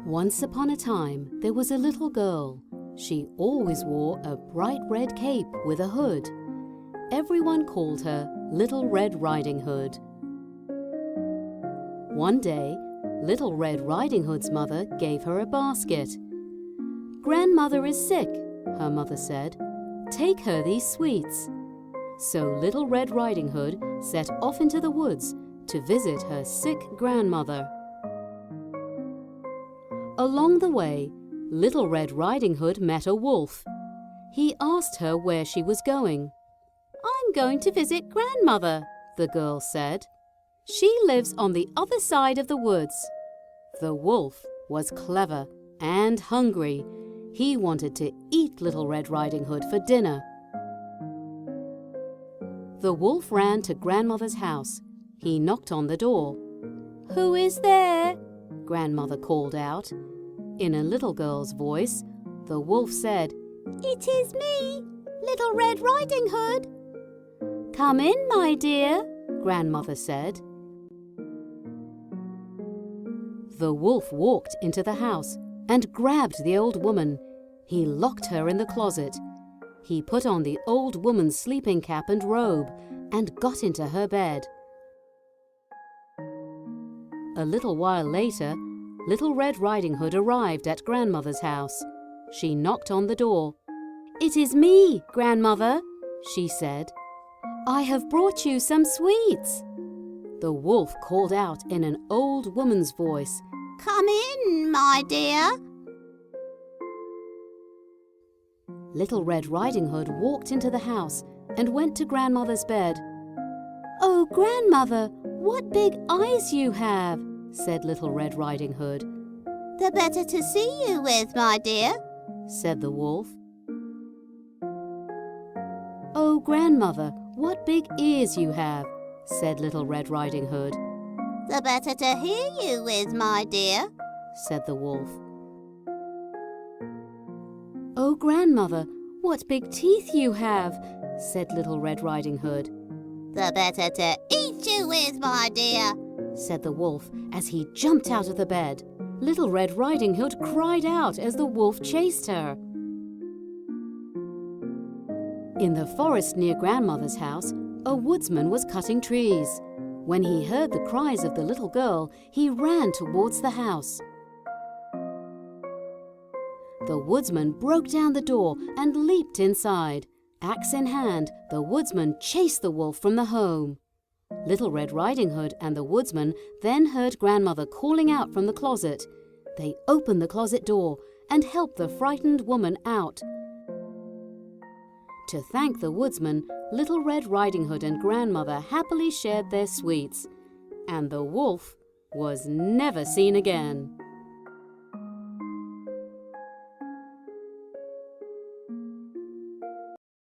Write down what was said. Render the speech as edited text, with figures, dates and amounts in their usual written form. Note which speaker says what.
Speaker 1: Once upon a time, there was a little girl. She always wore a bright red cape with a hood. Everyone called her Little Red Riding Hood. One day, Little Red Riding Hood's mother gave her a basket. "Grandmother is sick," her mother said. "Take her these sweets." So Little Red Riding Hood set off into the woods to visit her sick grandmother. Along the way, Little Red Riding Hood met a wolf. He asked her where she was going. "I'm going to visit Grandmother," the girl said. "She lives on the other side of the woods." The wolf was clever and hungry. He wanted to eat Little Red Riding Hood for dinner. The wolf ran to Grandmother's house. He knocked on the door. "Who is there?" Grandmother called out. In a little girl's voice, the wolf said, "It is me, Little Red Riding Hood." "Come in, my dear," Grandmother said. The wolf walked into the house and grabbed the old woman. He locked her in the closet. He put on the old woman's sleeping cap and robe and got into her bed. A little while later, Little Red Riding Hood arrived at Grandmother's house. She knocked on the door. "It is me, Grandmother," she said. "I have brought you some sweets." The wolf called out in an old woman's voice, "Come in, my dear." Little Red Riding Hood walked into the house and went to Grandmother's bed. "Oh, Grandmother, what big eyes you have," said Little Red Riding Hood. "The better to see you with, my dear," said the wolf. "Oh, Grandmother, what big ears you have," said Little Red Riding Hood. "The better to hear you with, my dear," said the wolf. "Oh, Grandmother, what big teeth you have," said Little Red Riding Hood. "The better to eat you with, my dear," said the wolf as he jumped out of the bed. Little Red Riding Hood cried out as the wolf chased her. In the forest near Grandmother's house, a woodsman was cutting trees. When he heard the cries of the little girl, he ran towards the house. The woodsman broke down the door and leaped inside. Axe in hand, the woodsman chased the wolf from the home. Little Red Riding Hood and the woodsman then heard Grandmother calling out from the closet. They opened the closet door and helped the frightened woman out. To thank the woodsman, Little Red Riding Hood and Grandmother happily shared their sweets, and the wolf was never seen again.